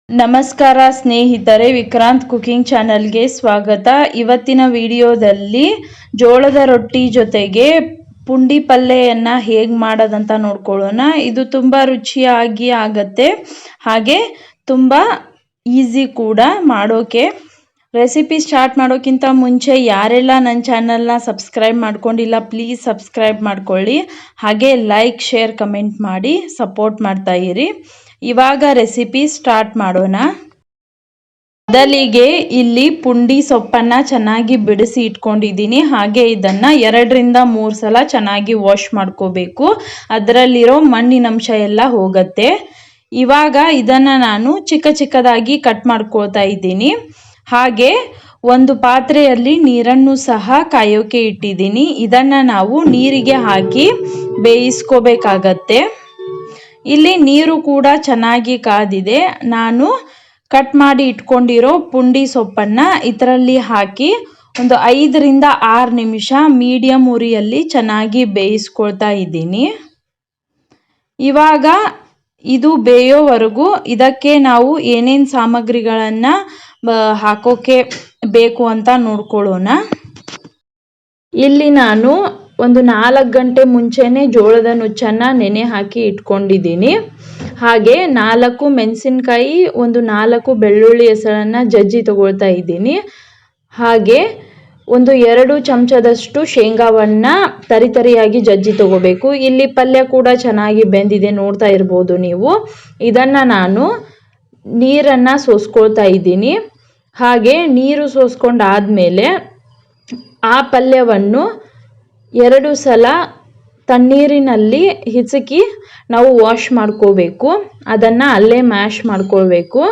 ನಮಸ್ಕಾರ ಸ್ನೇಹಿತರೆ, ವಿಕ್ರಾಂತ್ ಕುಕಿಂಗ್ ಚಾನಲ್ಗೆ ಸ್ವಾಗತ. ಇವತ್ತಿನ ವಿಡಿಯೋದಲ್ಲಿ ಜೋಳದ ರೊಟ್ಟಿ ಜೊತೆಗೆ ಪುಂಡಿ ಪಲ್ಯವನ್ನು ಹೇಗೆ ಮಾಡೋದಂತ ನೋಡ್ಕೊಳ್ಳೋಣ. ಇದು ತುಂಬ ರುಚಿಯಾಗಿ ಆಗತ್ತೆ, ಹಾಗೆ ತುಂಬ ಈಸಿ ಕೂಡ ಮಾಡೋಕೆ. ರೆಸಿಪಿ ಸ್ಟಾರ್ಟ್ ಮಾಡೋಕ್ಕಿಂತ ಮುಂಚೆ ಯಾರೆಲ್ಲ ನನ್ನ ಚಾನಲ್ನ ಸಬ್ಸ್ಕ್ರೈಬ್ ಮಾಡ್ಕೊಂಡಿಲ್ಲ ಪ್ಲೀಸ್ ಸಬ್ಸ್ಕ್ರೈಬ್ ಮಾಡ್ಕೊಳ್ಳಿ, ಹಾಗೆ ಲೈಕ್ ಶೇರ್ ಕಮೆಂಟ್ ಮಾಡಿ ಸಪೋರ್ಟ್ ಮಾಡ್ತಾ ಇರಿ. ಇವಾಗ ರೆಸಿಪಿ ಸ್ಟಾರ್ಟ್ ಮಾಡೋಣ. ಮೊದಲಿಗೆ ಇಲ್ಲಿ ಪುಂಡಿ ಸೊಪ್ಪನ್ನು ಚೆನ್ನಾಗಿ ಬಿಡಿಸಿ ಇಟ್ಕೊಂಡಿದ್ದೀನಿ. ಹಾಗೆ ಇದನ್ನು 2ರಿಂದ 3 ಸಲ ಚೆನ್ನಾಗಿ ವಾಶ್ ಮಾಡ್ಕೋಬೇಕು, ಅದರಲ್ಲಿರೋ ಮಣ್ಣಿನಂಶ ಎಲ್ಲ ಹೋಗುತ್ತೆ. ಇವಾಗ ಇದನ್ನು ನಾನು ಚಿಕ್ಕದಾಗಿ ಕಟ್ ಮಾಡ್ಕೊಳ್ತಾ ಇದ್ದೀನಿ. ಹಾಗೆ ಒಂದು ಪಾತ್ರೆಯಲ್ಲಿ ನೀರನ್ನು ಸಹ ಕಾಯೋಕೆ ಇಟ್ಟಿದ್ದೀನಿ. ಇದನ್ನು ನಾವು ನೀರಿಗೆ ಹಾಕಿ ಬೇಯಿಸ್ಕೋಬೇಕಾಗತ್ತೆ. ಇಲ್ಲಿ ನೀರು ಕೂಡ ಚೆನ್ನಾಗಿ ಕಾದಿದೆ. ನಾನು ಕಟ್ ಮಾಡಿ ಇಟ್ಕೊಂಡಿರೋ ಪುಂಡಿ ಸೊಪ್ಪನ್ನು ಇದರಲ್ಲಿ ಹಾಕಿ ಒಂದು 5ರಿಂದ 6 ನಿಮಿಷ ಮೀಡಿಯಂ ಉರಿಯಲ್ಲಿ ಚೆನ್ನಾಗಿ ಬೇಯಿಸ್ಕೊಳ್ತಾ ಇದ್ದೀನಿ. ಇವಾಗ ಇದು ಬೇಯೋವರೆಗೂ ಇದಕ್ಕೆ ನಾವು ಏನೇನು ಸಾಮಗ್ರಿಗಳನ್ನು ಹಾಕೋಕೆ ಬೇಕು ಅಂತ ನೋಡ್ಕೊಳ್ಳೋಣ. ಇಲ್ಲಿ ನಾನು ಒಂದು 4 ಗಂಟೆ ಮುಂಚೆನೇ ಜೋಳದ ನುಚ್ಚನ್ನು ನೆನೆ ಹಾಕಿ ಇಟ್ಕೊಂಡಿದ್ದೀನಿ. ಹಾಗೆ 4 ಮೆಣಸಿನ್ಕಾಯಿ, ಒಂದು 4 ಬೆಳ್ಳುಳ್ಳಿ ಹೆಸರನ್ನು ಜಜ್ಜಿ ತಗೊಳ್ತಾ ಇದ್ದೀನಿ. ಹಾಗೆ ಒಂದು 2 ಚಮಚದಷ್ಟು ಶೇಂಗಾವನ್ನು ತರಿಯಾಗಿ ಜಜ್ಜಿ ತಗೋಬೇಕು. ಇಲ್ಲಿ ಪಲ್ಯ ಕೂಡ ಚೆನ್ನಾಗಿ ಬೆಂದಿದೆ, ನೋಡ್ತಾ ಇರ್ಬೋದು ನೀವು. ಇದನ್ನು ನಾನು ನೀರನ್ನು ಸೋಸ್ಕೊಳ್ತಾ ಇದ್ದೀನಿ. ಹಾಗೆ ನೀರು ಸೋಸ್ಕೊಂಡಾದ್ಮೇಲೆ ಆ ಪಲ್ಯವನ್ನು 2 ಸಲ ತಣ್ಣೀರಿನಲ್ಲಿ ಹಿಸುಕಿ ನಾವು ವಾಶ್ ಮಾಡ್ಕೋಬೇಕು. ಅದನ್ನು ಅಲ್ಲೇ ಮ್ಯಾಶ್ ಮಾಡ್ಕೊಳ್ಬೇಕು.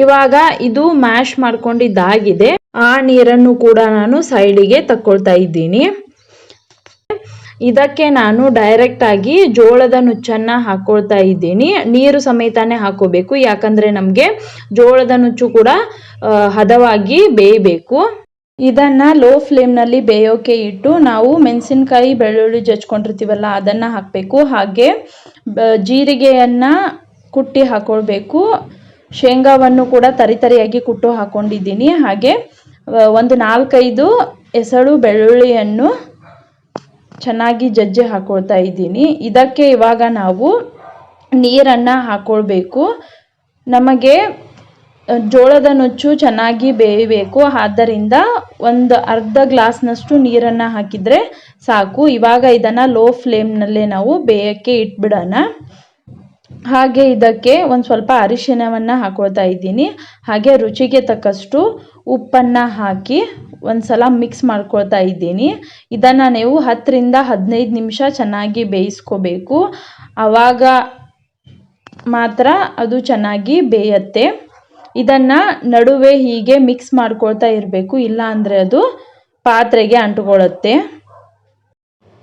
ಇವಾಗ ಇದು ಮ್ಯಾಶ್ ಮಾಡ್ಕೊಂಡಿದ್ದಾಗಿದೆ. ಆ ನೀರನ್ನು ಕೂಡ ನಾನು ಸೈಡಿಗೆ ತಕ್ಕೊಳ್ತಾ ಇದ್ದೀನಿ. ಇದಕ್ಕೆ ನಾನು ಡೈರೆಕ್ಟಾಗಿ ಜೋಳದ ನುಚ್ಚನ್ನು ಹಾಕ್ಕೊಳ್ತಾ ಇದ್ದೀನಿ. ನೀರು ಸಮೇತನೇ ಹಾಕೋಬೇಕು, ಯಾಕಂದರೆ ನಮಗೆ ಜೋಳದ ನುಚ್ಚು ಕೂಡ ಹದವಾಗಿ ಬೇಯಬೇಕು. ಇದನ್ನು ಲೋ ಫ್ಲೇಮ್ನಲ್ಲಿ ಬೇಯೋಕೆ ಇಟ್ಟು ನಾವು ಮೆಣಸಿನ್ಕಾಯಿ ಬೆಳ್ಳುಳ್ಳಿ ಜಜ್ಕೊಂಡಿರ್ತೀವಲ್ಲ ಅದನ್ನು ಹಾಕಬೇಕು. ಹಾಗೆ ಜೀರಿಗೆಯನ್ನು ಕುಟ್ಟಿ ಹಾಕ್ಕೊಳ್ಬೇಕು. ಶೇಂಗಾವನ್ನು ಕೂಡ ತರಿಯಾಗಿ ಕುಟ್ಟು ಹಾಕ್ಕೊಂಡಿದ್ದೀನಿ. ಹಾಗೆ ಒಂದು 4-5 ಎಸಳು ಬೆಳ್ಳುಳ್ಳಿಯನ್ನು ಚೆನ್ನಾಗಿ ಜಜ್ಜಿ ಹಾಕ್ಕೊಳ್ತಾ ಇದ್ದೀನಿ. ಇದಕ್ಕೆ ಇವಾಗ ನಾವು ನೀರನ್ನು ಹಾಕ್ಕೊಳ್ಬೇಕು. ನಮಗೆ ಜೋಳದ ನುಚ್ಚು ಚೆನ್ನಾಗಿ ಬೇಯಬೇಕು, ಆದ್ದರಿಂದ ಒಂದು ಅರ್ಧ ಗ್ಲಾಸ್ನಷ್ಟು ನೀರನ್ನು ಹಾಕಿದರೆ ಸಾಕು. ಇವಾಗ ಇದನ್ನು ಲೋ ಫ್ಲೇಮ್ನಲ್ಲೇ ನಾವು ಬೇಯೋಕ್ಕೆ ಇಟ್ಬಿಡೋಣ. ಹಾಗೆ ಇದಕ್ಕೆ ಒಂದು ಸ್ವಲ್ಪ ಅರಿಶಿಣವನ್ನು ಹಾಕ್ಕೊಳ್ತಾ ಇದ್ದೀನಿ. ಹಾಗೆ ರುಚಿಗೆ ತಕ್ಕಷ್ಟು ಉಪ್ಪನ್ನು ಹಾಕಿ ಒಂದು ಸಲ ಮಿಕ್ಸ್ ಮಾಡ್ಕೊಳ್ತಾ ಇದ್ದೀನಿ. ಇದನ್ನು ನೀವು 10ರಿಂದ 15 ನಿಮಿಷ ಚೆನ್ನಾಗಿ ಬೇಯಿಸ್ಕೋಬೇಕು, ಆವಾಗ ಮಾತ್ರ ಅದು ಚೆನ್ನಾಗಿ ಬೇಯತ್ತೆ. ಇದನ್ನು ನಡುವೆ ಹೀಗೆ ಮಿಕ್ಸ್ ಮಾಡ್ಕೊಳ್ತಾ ಇರಬೇಕು, ಇಲ್ಲ ಅಂದರೆ ಅದು ಪಾತ್ರೆಗೆ ಅಂಟುಕೊಳ್ಳುತ್ತೆ.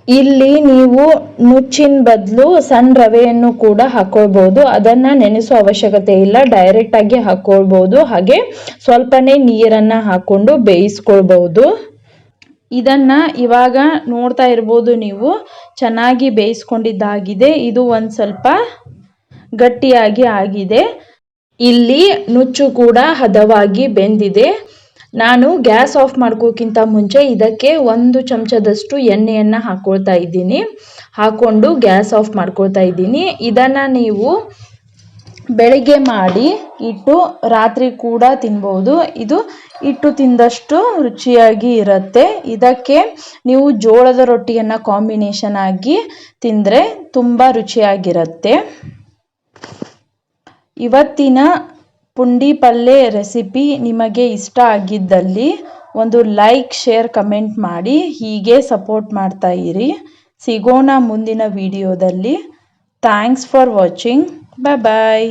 ಇಲ್ಲಿ ನೀವು ನುಚ್ಚಿನ ಬದಲು ಸಣ್ಣ ರವೆಯನ್ನು ಕೂಡ ಹಾಕ್ಕೊಳ್ಬೋದು. ಅದನ್ನು ನೆನೆಸೋ ಅವಶ್ಯಕತೆ ಇಲ್ಲ, ಡೈರೆಕ್ಟಾಗಿ ಹಾಕ್ಕೊಳ್ಬೋದು. ಹಾಗೆ ಸ್ವಲ್ಪನೇ ನೀರನ್ನು ಹಾಕ್ಕೊಂಡು ಬೇಯಿಸ್ಕೊಳ್ಬೋದು. ಇದನ್ನು ಇವಾಗ ನೋಡ್ತಾ ಇರ್ಬೋದು ನೀವು, ಚೆನ್ನಾಗಿ ಬೇಯಿಸ್ಕೊಂಡಿದ್ದಾಗಿದೆ. ಇದು ಒಂದು ಸ್ವಲ್ಪ ಗಟ್ಟಿಯಾಗಿ ಆಗಿದೆ. ಇಲ್ಲಿ ನುಚ್ಚು ಕೂಡ ಹದವಾಗಿ ಬೆಂದಿದೆ. ನಾನು ಗ್ಯಾಸ್ ಆಫ್ ಮಾಡ್ಕೋಕ್ಕಿಂತ ಮುಂಚೆ ಇದಕ್ಕೆ 1 ಚಮಚದಷ್ಟು ಎಣ್ಣೆಯನ್ನು ಹಾಕ್ಕೊಳ್ತಾ ಇದ್ದೀನಿ. ಹಾಕ್ಕೊಂಡು ಗ್ಯಾಸ್ ಆಫ್ ಮಾಡ್ಕೊಳ್ತಾ ಇದ್ದೀನಿ. ಇದನ್ನು ನೀವು ಬೆಳಗ್ಗೆ ಮಾಡಿ ಇಟ್ಟು ರಾತ್ರಿ ಕೂಡ ತಿನ್ಬೋದು. ಇದು ಇಟ್ಟು ತಿಂದಷ್ಟು ರುಚಿಯಾಗಿ ಇರುತ್ತೆ. ಇದಕ್ಕೆ ನೀವು ಜೋಳದ ರೊಟ್ಟಿಯನ್ನು ಕಾಂಬಿನೇಷನ್ ಆಗಿ ತಿಂದರೆ ತುಂಬ ರುಚಿಯಾಗಿರುತ್ತೆ. ಇವತ್ತಿನ ಪುಂಡಿ ಪಲ್ಯ ರೆಸಿಪಿ ನಿಮಗೆ ಇಷ್ಟ ಆಗಿದ್ದಲ್ಲಿ ಒಂದು ಲೈಕ್ ಶೇರ್ ಕಮೆಂಟ್ ಮಾಡಿ, ಹೀಗೆ ಸಪೋರ್ಟ್ ಮಾಡ್ತಾ ಇರಿ. ಸಿಗೋಣ ಮುಂದಿನ ವಿಡಿಯೋದಲ್ಲಿ. Thanks for watching. ಬಾಯ್.